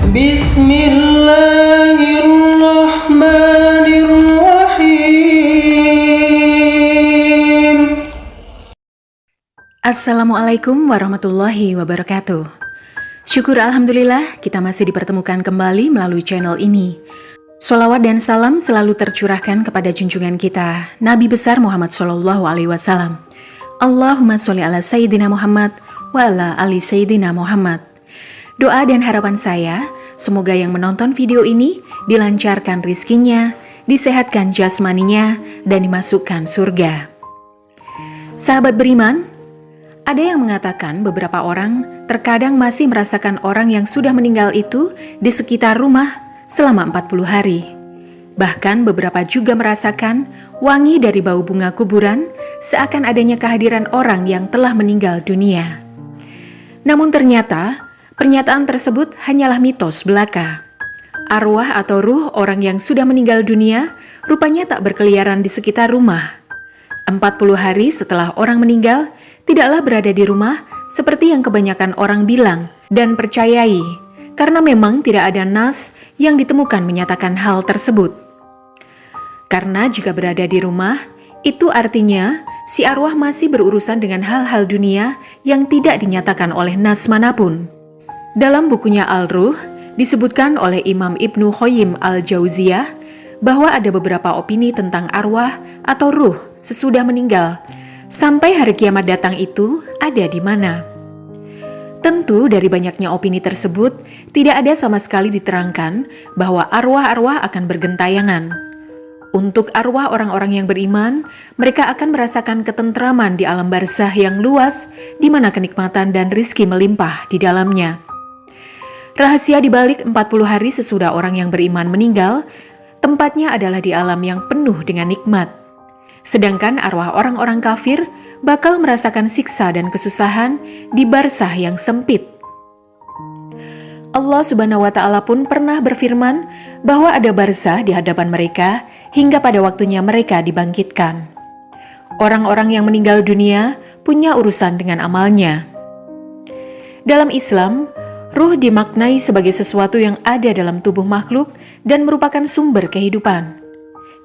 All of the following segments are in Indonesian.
Bismillahirrahmanirrahim. Assalamualaikum warahmatullahi wabarakatuh. Syukur alhamdulillah kita masih dipertemukan kembali melalui channel ini. Sholawat dan salam selalu tercurahkan kepada junjungan kita, Nabi besar Muhammad SAW. Allahumma sholli ala Sayyidina Muhammad wa ala ali Sayyidina Muhammad. Doa dan harapan saya, semoga yang menonton video ini dilancarkan rizkinya, disehatkan jasmaninya, dan dimasukkan surga. Sahabat beriman, ada yang mengatakan beberapa orang terkadang masih merasakan orang yang sudah meninggal itu di sekitar rumah selama 40 hari. Bahkan beberapa juga merasakan wangi dari bau bunga kuburan seakan adanya kehadiran orang yang telah meninggal dunia. Namun ternyata pernyataan tersebut hanyalah mitos belaka. Arwah atau ruh orang yang sudah meninggal dunia rupanya tak berkeliaran di sekitar rumah. 40 hari setelah orang meninggal, tidaklah berada di rumah seperti yang kebanyakan orang bilang dan percayai, karena memang tidak ada nas yang ditemukan menyatakan hal tersebut. Karena jika berada di rumah, itu artinya si arwah masih berurusan dengan hal-hal dunia yang tidak dinyatakan oleh nas manapun. Dalam bukunya Al-Ruh, disebutkan oleh Imam Ibnu Qayyim Al-Jauziyah bahwa ada beberapa opini tentang arwah atau ruh sesudah meninggal, sampai hari kiamat datang itu ada di mana. Tentu dari banyaknya opini tersebut, tidak ada sama sekali diterangkan bahwa arwah-arwah akan bergentayangan. Untuk arwah orang-orang yang beriman, mereka akan merasakan ketentraman di alam barzah yang luas, di mana kenikmatan dan rizki melimpah di dalamnya. Rahasia di balik 40 hari sesudah orang yang beriman meninggal, tempatnya adalah di alam yang penuh dengan nikmat. Sedangkan arwah orang-orang kafir bakal merasakan siksa dan kesusahan di barzah yang sempit. Allah Subhanahu wa Ta'ala pun pernah berfirman bahwa ada barzah di hadapan mereka hingga pada waktunya mereka dibangkitkan. Orang-orang yang meninggal dunia punya urusan dengan amalnya. Dalam Islam, ruh dimaknai sebagai sesuatu yang ada dalam tubuh makhluk dan merupakan sumber kehidupan.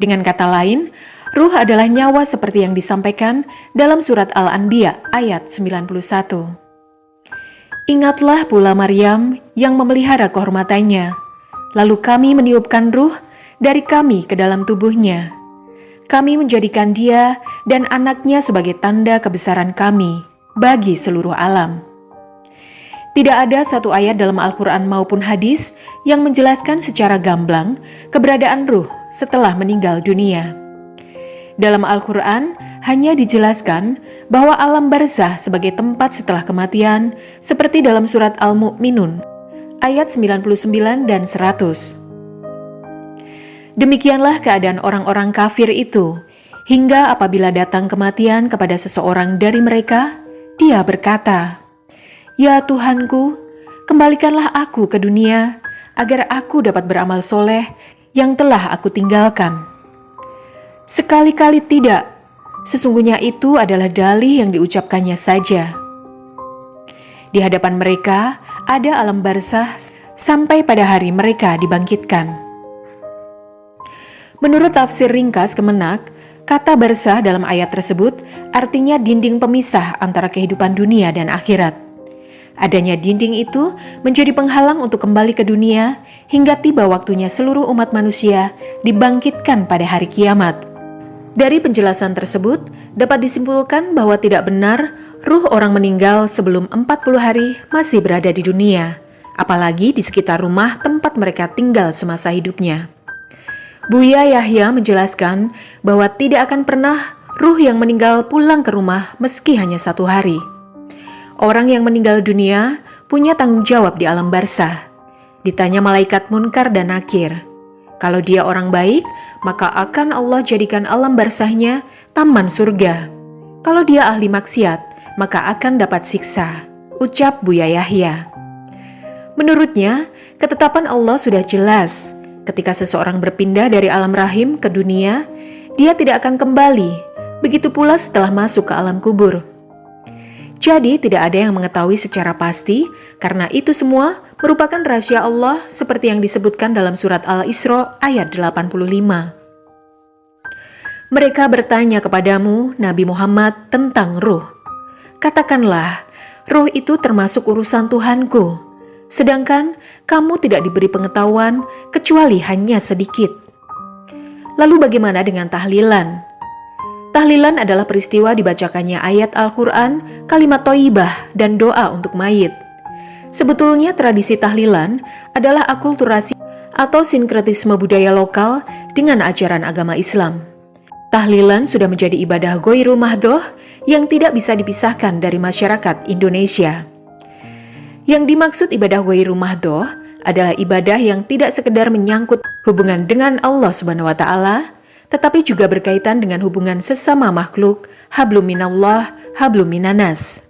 Dengan kata lain, ruh adalah nyawa seperti yang disampaikan dalam surat Al-Anbiya ayat 91. Ingatlah pula Maryam yang memelihara kehormatannya, lalu kami meniupkan ruh dari kami ke dalam tubuhnya. Kami menjadikan dia dan anaknya sebagai tanda kebesaran kami bagi seluruh alam. Tidak ada satu ayat dalam Al-Quran maupun hadis yang menjelaskan secara gamblang keberadaan ruh setelah meninggal dunia. Dalam Al-Quran hanya dijelaskan bahwa alam barzah sebagai tempat setelah kematian seperti dalam surat Al-Mu'minun ayat 99 dan 100. Demikianlah keadaan orang-orang kafir itu, hingga apabila datang kematian kepada seseorang dari mereka, dia berkata, "Ya Tuhanku, kembalikanlah aku ke dunia agar aku dapat beramal soleh yang telah aku tinggalkan." Sekali-kali tidak, sesungguhnya itu adalah dalih yang diucapkannya saja. Di hadapan mereka ada alam barzah sampai pada hari mereka dibangkitkan. Menurut tafsir ringkas Kemenak, kata barzah dalam ayat tersebut artinya dinding pemisah antara kehidupan dunia dan akhirat. Adanya dinding itu menjadi penghalang untuk kembali ke dunia hingga tiba waktunya seluruh umat manusia dibangkitkan pada hari kiamat. Dari penjelasan tersebut, dapat disimpulkan bahwa tidak benar ruh orang meninggal sebelum 40 hari masih berada di dunia, apalagi di sekitar rumah tempat mereka tinggal semasa hidupnya. Buya Yahya menjelaskan bahwa tidak akan pernah ruh yang meninggal pulang ke rumah meski hanya 1 hari. Orang yang meninggal dunia punya tanggung jawab di alam barzah. Ditanya malaikat Munkar dan Nakir. Kalau dia orang baik, maka akan Allah jadikan alam barzahnya taman surga. Kalau dia ahli maksiat, maka akan dapat siksa, ucap Buya Yahya. Menurutnya, ketetapan Allah sudah jelas. Ketika seseorang berpindah dari alam rahim ke dunia, dia tidak akan kembali. Begitu pula setelah masuk ke alam kubur. Jadi tidak ada yang mengetahui secara pasti karena itu semua merupakan rahasia Allah seperti yang disebutkan dalam surat Al-Isra ayat 85. Mereka bertanya kepadamu, Nabi Muhammad, tentang ruh. Katakanlah, ruh itu termasuk urusan Tuhanku, sedangkan kamu tidak diberi pengetahuan kecuali hanya sedikit. Lalu bagaimana dengan tahlilan? Tahlilan adalah peristiwa dibacakannya ayat Al-Quran, kalimat thayyibah, dan doa untuk mayit. Sebetulnya tradisi tahlilan adalah akulturasi atau sinkretisme budaya lokal dengan ajaran agama Islam. Tahlilan sudah menjadi ibadah ghairu mahdhoh yang tidak bisa dipisahkan dari masyarakat Indonesia. Yang dimaksud ibadah ghairu mahdhoh adalah ibadah yang tidak sekedar menyangkut hubungan dengan Allah Subhanahu wa Ta'ala, tetapi juga berkaitan dengan hubungan sesama makhluk, hablum minallah, hablum minanas.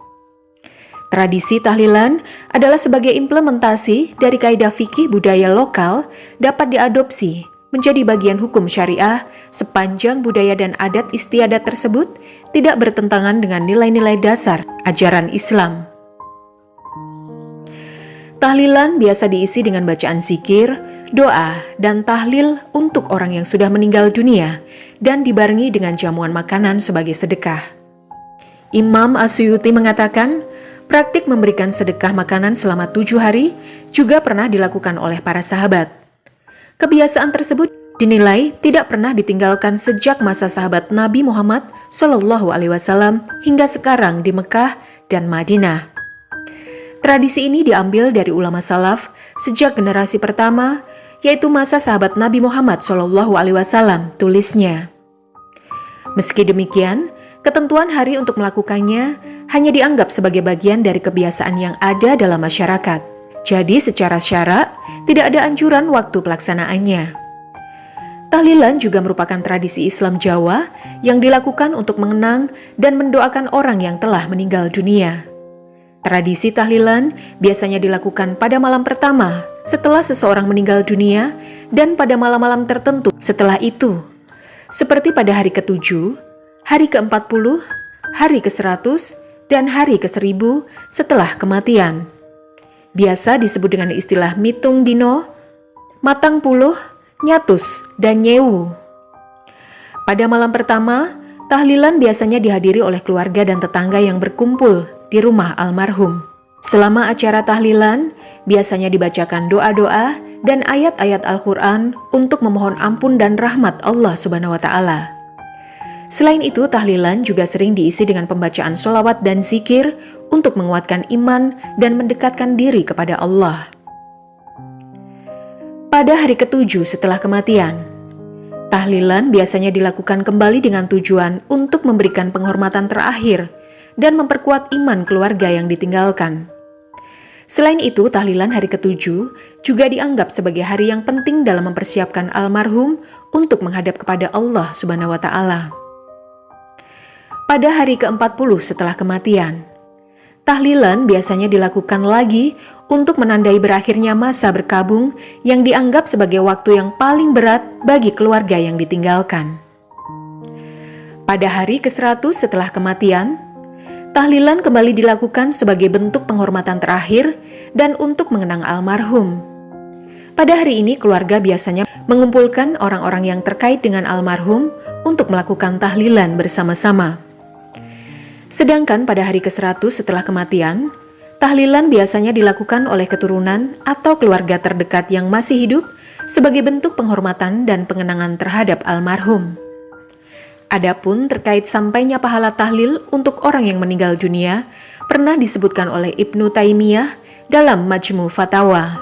Tradisi tahlilan adalah sebagai implementasi dari kaidah fikih budaya lokal dapat diadopsi menjadi bagian hukum syariah sepanjang budaya dan adat istiadat tersebut tidak bertentangan dengan nilai-nilai dasar ajaran Islam. Tahlilan biasa diisi dengan bacaan zikir, doa, dan tahlil untuk orang yang sudah meninggal dunia dan dibarengi dengan jamuan makanan sebagai sedekah. Imam As-Suyuti mengatakan, praktik memberikan sedekah makanan selama 7 hari juga pernah dilakukan oleh para sahabat. Kebiasaan tersebut dinilai tidak pernah ditinggalkan sejak masa sahabat Nabi Muhammad SAW hingga sekarang di Mekah dan Madinah. Tradisi ini diambil dari ulama salaf sejak generasi pertama, yaitu masa sahabat Nabi Muhammad SAW, tulisnya. Meski demikian, ketentuan hari untuk melakukannya hanya dianggap sebagai bagian dari kebiasaan yang ada dalam masyarakat. Jadi secara syarak, tidak ada anjuran waktu pelaksanaannya. Tahlilan juga merupakan tradisi Islam Jawa yang dilakukan untuk mengenang dan mendoakan orang yang telah meninggal dunia. Tradisi tahlilan biasanya dilakukan pada malam pertama setelah seseorang meninggal dunia dan pada malam-malam tertentu setelah itu, seperti pada hari ke-7, hari ke-40, hari ke-100, dan hari ke-1000 setelah kematian. Biasa disebut dengan istilah mitung dino, matang puluh, nyatus, dan nyewu. Pada malam pertama, tahlilan biasanya dihadiri oleh keluarga dan tetangga yang berkumpul di rumah almarhum. Selama acara tahlilan, biasanya dibacakan doa-doa dan ayat-ayat Al-Quran untuk memohon ampun dan rahmat Allah Subhanahu wa Ta'ala. Selain itu, tahlilan juga sering diisi dengan pembacaan sholawat dan zikir untuk menguatkan iman dan mendekatkan diri kepada Allah. Pada hari ke-7 setelah kematian, tahlilan biasanya dilakukan kembali dengan tujuan untuk memberikan penghormatan terakhir dan memperkuat iman keluarga yang ditinggalkan. Selain itu, tahlilan hari ke-7 juga dianggap sebagai hari yang penting dalam mempersiapkan almarhum untuk menghadap kepada Allah Subhanahu wa Ta'ala. Pada hari ke-40 setelah kematian, tahlilan biasanya dilakukan lagi untuk menandai berakhirnya masa berkabung yang dianggap sebagai waktu yang paling berat bagi keluarga yang ditinggalkan. Pada hari ke-100 setelah kematian, tahlilan kembali dilakukan sebagai bentuk penghormatan terakhir dan untuk mengenang almarhum. Pada hari ini, keluarga biasanya mengumpulkan orang-orang yang terkait dengan almarhum untuk melakukan tahlilan bersama-sama. Sedangkan pada hari ke-100 setelah kematian, tahlilan biasanya dilakukan oleh keturunan atau keluarga terdekat yang masih hidup sebagai bentuk penghormatan dan pengenangan terhadap almarhum. Adapun terkait sampainya pahala tahlil untuk orang yang meninggal dunia pernah disebutkan oleh Ibnu Taimiyah dalam Majmu' Fatawa.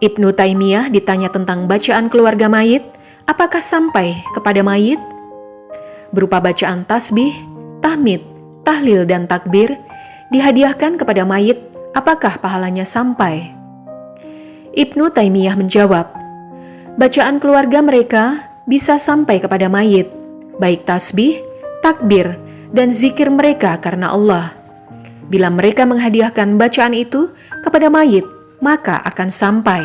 Ibnu Taimiyah ditanya tentang bacaan keluarga mayit, apakah sampai kepada mayit? Berupa bacaan tasbih, tahmid, tahlil, dan takbir dihadiahkan kepada mayit, apakah pahalanya sampai? Ibnu Taimiyah menjawab, bacaan keluarga mereka bisa sampai kepada mayit, baik tasbih, takbir, dan zikir mereka karena Allah. Bila mereka menghadiahkan bacaan itu kepada mayit, maka akan sampai.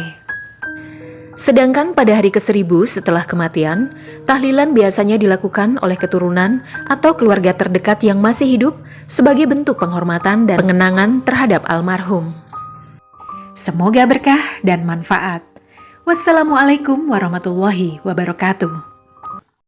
Sedangkan pada hari ke-1000 setelah kematian, tahlilan biasanya dilakukan oleh keturunan atau keluarga terdekat yang masih hidup sebagai bentuk penghormatan dan pengenangan terhadap almarhum. Semoga berkah dan manfaat. Wassalamualaikum warahmatullahi wabarakatuh.